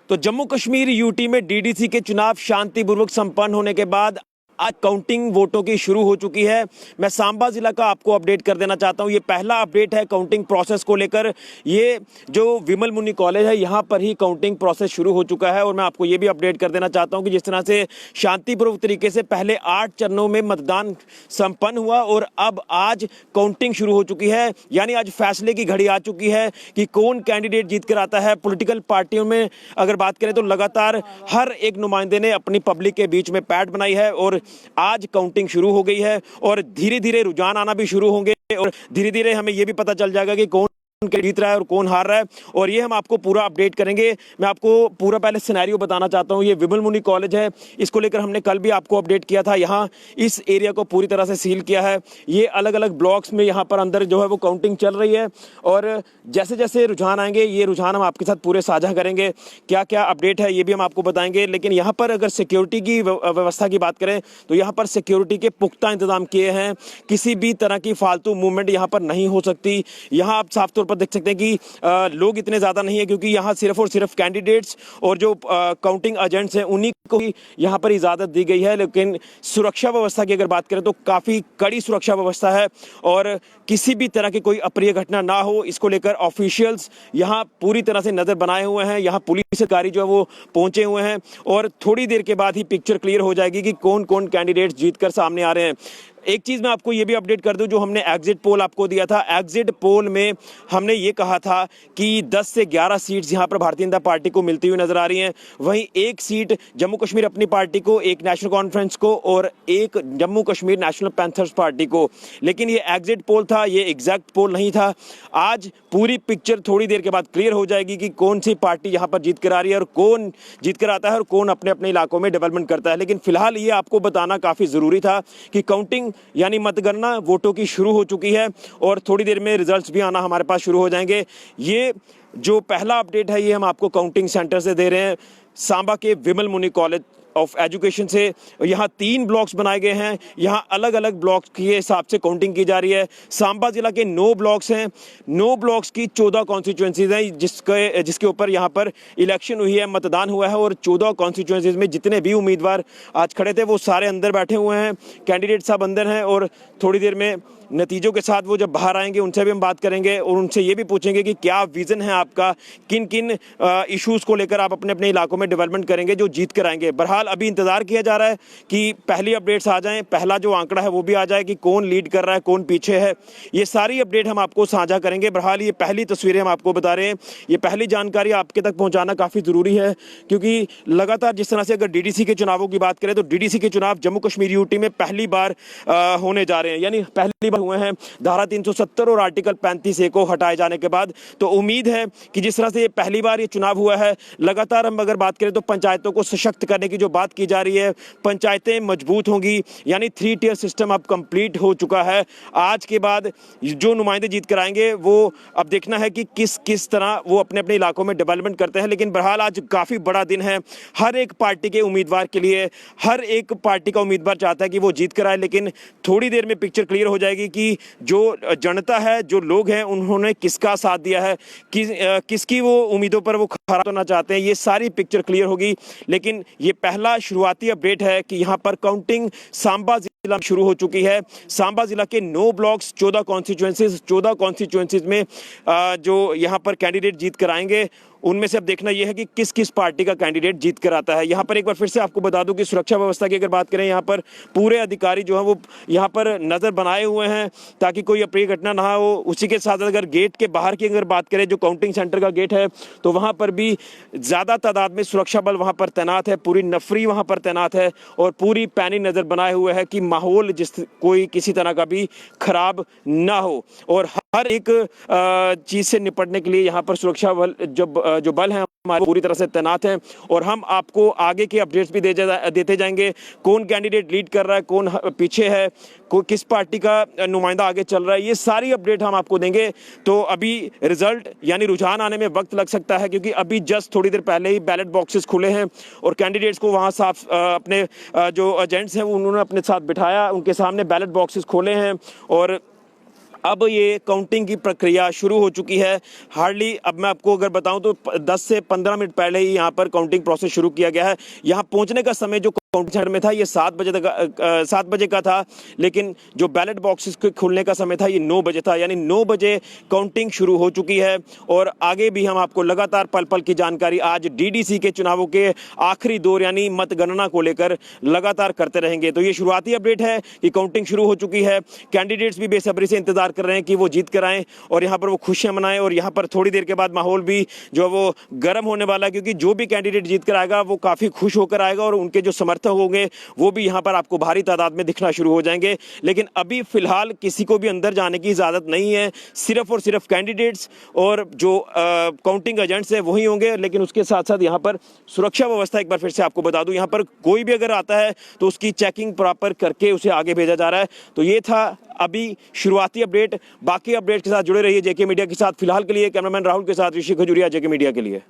तो जम्मू कश्मीर यूटी में डीडीसी के चुनाव शांतिपूर्वक संपन्न होने के बाद आज काउंटिंग वोटों की शुरू हो चुकी है। मैं सांबा जिला का आपको अपडेट कर देना चाहता हूं। ये पहला अपडेट है काउंटिंग प्रोसेस को लेकर। ये जो विमल मुनि कॉलेज है यहां पर ही काउंटिंग प्रोसेस शुरू हो चुका है और मैं आपको ये भी अपडेट कर देना चाहता हूं कि जिस तरह से शांतिपूर्वक तरीके से पहले 8 चरणों में मतदान संपन्न हुआ और अब आज काउंटिंग शुरू हो चुकी है। यानी आज फैसले की घड़ी आ चुकी है कि कौन कैंडिडेट जीत कर आता है। पॉलिटिकल पार्टियों में अगर बात करें तो लगातार हर एक नुमाइंदे ने अपनी पब्लिक के बीच में पैठ बनाई है और आज काउंटिंग शुरू हो गई है और धीरे धीरे रुझान आना भी शुरू होंगे और धीरे धीरे हमें यह भी पता चल जाएगा कि कौन जीत रहा है और कौन हार रहा है और ये हम आपको पूरा अपडेट करेंगे। मैं आपको पूरा पहले सिनेरियो बताना चाहता हूँ। ये विमल मुनि कॉलेज है, इसको लेकर हमने कल भी आपको अपडेट किया था। यहाँ इस एरिया को पूरी तरह से सील किया है। ये अलग अलग ब्लॉक्स में यहाँ पर अंदर जो है वो काउंटिंग चल रही है और जैसे जैसे रुझान आएंगे ये रुझान हम आपके साथ पूरे साझा करेंगे। क्या क्या अपडेट है ये भी हम आपको बताएंगे। लेकिन यहाँ पर अगर सिक्योरिटी की व्यवस्था की बात करें तो यहाँ पर सिक्योरिटी के पुख्ता इंतजाम किए हैं। किसी भी तरह की फालतू मूवमेंट यहाँ पर नहीं हो सकती। यहाँ आप साफ तौर पर देख सकते हैं कि लोग इतने ज्यादा नहीं है क्योंकि यहाँ सिर्फ और सिर्फ कैंडिडेट्स और जो काउंटिंग एजेंट्स हैं उन्हीं को ही यहाँ पर इजाजत दी गई है। लेकिन सुरक्षा व्यवस्था की अगर बात करें तो काफी कड़ी सुरक्षा व्यवस्था है और किसी भी तरह की कोई अप्रिय घटना ना हो इसको लेकर ऑफिशियल्स यहाँ पूरी तरह से नजर बनाए हुए हैं। यहाँ पुलिस अधिकारी जो है वो पहुंचे हुए हैं और थोड़ी देर के बाद ही पिक्चर क्लियर हो जाएगी कि कौन कौन कैंडिडेट्स जीतकर सामने आ रहे हैं। एक चीज मैं आपको ये भी अपडेट कर दूं, जो हमने एग्जिट पोल आपको दिया था, एग्जिट पोल में हमने ये कहा था कि 10 से 11 सीट्स यहां पर भारतीय जनता पार्टी को मिलती हुई नजर आ रही हैं। वहीं एक सीट जम्मू कश्मीर अपनी पार्टी को, एक नेशनल कॉन्फ्रेंस को और एक Jammu Kashmir national panthers party को। लेकिन ये एग्जिट पोल था, ये एग्जैक्ट पोल नहीं था। आज पूरी पिक्चर थोड़ी देर के बाद क्लियर हो जाएगी कि कौन सी पार्टी यहां पर जीत कर आ रही है और कौन जीत कर आता है और कौन अपने अपने इलाकों में डेवलपमेंट करता है। लेकिन फिलहाल ये आपको बताना काफी जरूरी था कि काउंटिंग यानी मतगणना वोटों की शुरू हो चुकी है और थोड़ी देर में रिजल्ट्स भी आना हमारे पास शुरू हो जाएंगे। ये जो पहला अपडेट है ये हम आपको काउंटिंग सेंटर से दे रहे हैं, सांबा के विमल मुनि कॉलेज ऑफ एजुकेशन से। यहाँ 3 ब्लॉक्स बनाए गए हैं। यहाँ अलग अलग ब्लॉक्स के हिसाब से काउंटिंग की जा रही है। सांबा जिला के 9 ब्लॉक्स हैं। 9 ब्लॉक्स की 14 कॉन्स्टिट्यूएंसीज हैं जिसके ऊपर यहाँ पर इलेक्शन हुई है, मतदान हुआ है और 14 कॉन्स्टिट्यूएंसीज में जितने भी उम्मीदवार आज खड़े थे वो सारे अंदर बैठे हुए हैं। कैंडिडेट सब अंदर हैं और थोड़ी देर में नतीजों के साथ वो जब बाहर आएंगे उनसे भी हम बात करेंगे और उनसे ये भी पूछेंगे कि क्या विजन है आपका, किन किन इश्यूज को लेकर आप अपने अपने इलाकों में डेवलपमेंट करेंगे जो जीत कर आएंगे। बहरहाल अभी इंतजार किया जा रहा है कि पहली अपडेट्स आ जाएं, पहला जो आंकड़ा है वो भी आ जाए कि कौन लीड कर रहा है, कौन पीछे है। ये सारी अपडेट हम आपको साझा करेंगे। बहरहाल ये पहली तस्वीरें हम आपको बता रहे हैं, ये पहली जानकारी आपके तक पहुंचाना काफी जरूरी है क्योंकि लगातार जिस तरह से अगर डीडीसी के चुनावों की बात करें तो डीडीसी के चुनाव जम्मू कश्मीर यूटी में पहली बार होने जा रहे हैं, यानी पहली बार हुए हैं धारा 370 और आर्टिकल 35A को हटाए जाने के बाद। तो उम्मीद है कि जिस तरह से ये पहली बार ये चुनाव हुआ है, लगातार हम अगर बात करें तो पंचायतों को सशक्त करने की जो बात की जा रही है, पंचायतें मजबूत होंगी, यानी 3 टियर सिस्टम अब कंप्लीट हो चुका है। आज के बाद जो नुमाइंदे जीत कर आएंगे वो अब देखना है कि किस तरह वो अपने अपने इलाकों में डेवलपमेंट करते हैं। लेकिन बहरहाल आज काफी बड़ा दिन है हर एक पार्टी के उम्मीदवार के लिए। हर एक पार्टी का उम्मीदवार चाहता है कि वो जीत कर आए, लेकिन थोड़ी देर में पिक्चर क्लियर हो जाएगी कि जो जनता है, जो लोग हैं, उन्होंने किसका साथ दिया है, किसकी वो उम्मीदों पर वो खरा उतरना चाहते हैं। ये सारी पिक्चर क्लियर होगी। लेकिन ये पहला शुरुआती अपडेट है कि यहाँ पर काउंटिंग सांबा जिला में शुरू हो चुकी है। सांबा जिला के 9 ब्लॉक्स, 14 कॉन्स्टिट्यूएंसीज में जो यहाँ पर कैंडिडेट जीत कर आएंगे उनमें से अब देखना यह है कि किस किस पार्टी का कैंडिडेट जीत कर आता है। यहाँ पर एक बार फिर से आपको बता दूं कि सुरक्षा व्यवस्था की अगर बात करें, यहाँ पर पूरे अधिकारी जो है वो यहाँ पर नजर बनाए हुए हैं ताकि कोई अप्रिय घटना ना हो। उसी के साथ अगर गेट के बाहर की अगर बात करें, जो काउंटिंग सेंटर का गेट है, तो वहाँ पर भी ज्यादा तादाद में सुरक्षा बल वहाँ पर तैनात है, पूरी नफरी वहाँ पर तैनात है और पूरी पैनी नजर बनाए हुए है कि माहौल कोई किसी तरह का भी खराब ना हो। और हर एक चीज से निपटने के लिए यहाँ पर सुरक्षा बल जो बल है हमारे पूरी तरह से तैनात हैं और हम आपको आगे के अपडेट्स भी देते जाएंगे। कौन कैंडिडेट लीड कर रहा है, कौन पीछे है, किस पार्टी का नुमाइंदा आगे चल रहा है, ये सारी अपडेट हम आपको देंगे। तो अभी रिजल्ट यानी रुझान आने में वक्त लग सकता है क्योंकि अभी जस्ट थोड़ी देर पहले ही बैलेट बॉक्सेस खुले हैं और कैंडिडेट्स को वहां साफ अपने जो एजेंट्स हैं उन्होंने अपने साथ बिठाया, उनके सामने बैलेट बॉक्सेस खोले हैं और अब ये काउंटिंग की प्रक्रिया शुरू हो चुकी है। हार्डली अब मैं आपको अगर बताऊं तो 10 से 15 मिनट पहले ही यहाँ पर काउंटिंग प्रोसेस शुरू किया गया है। यहाँ पहुंचने का समय जो काउंटिंग सेंटर में था ये 7 बजे का था, लेकिन जो बैलेट बॉक्सेस के खुलने का समय था ये 9 बजे था, यानी 9 बजे काउंटिंग शुरू हो चुकी है। और आगे भी हम आपको लगातार पल पल की जानकारी आज डीडीसी के चुनावों के आखिरी दौर यानी मतगणना को लेकर लगातार करते रहेंगे। तो ये शुरुआती अपडेट है कि काउंटिंग शुरू हो चुकी है। कैंडिडेट्स भी बेसब्री से इंतजार कर रहे हैं कि वो जीत कर आएं और यहाँ पर वो खुशियां मनाएं। और यहाँ पर थोड़ी देर के बाद माहौल भी जो है वो गर्म होने वाला है, क्योंकि जो भी कैंडिडेट जीत कर आएगा वो काफ़ी खुश होकर आएगा और उनके जो समर्थक होंगे वो भी यहाँ पर आपको भारी तादाद में दिखना शुरू हो जाएंगे। लेकिन अभी फिलहाल किसी को भी अंदर जाने की इजाज़त नहीं है, सिर्फ और सिर्फ कैंडिडेट्स और जो काउंटिंग एजेंट्स हैं वही होंगे। लेकिन उसके साथ साथ यहाँ पर सुरक्षा व्यवस्था एक बार फिर से आपको बता दूं, यहाँ पर कोई भी अगर आता है तो उसकी चेकिंग प्रॉपर करके उसे आगे भेजा जा रहा है। तो ये था अभी शुरुआती अपडेट। बाकी अपडेट के साथ जुड़े रहिए जेके मीडिया के साथ। फिलहाल के लिए कैमरामैन राहुल के साथ ऋषि खजूरिया, जेके मीडिया के लिए।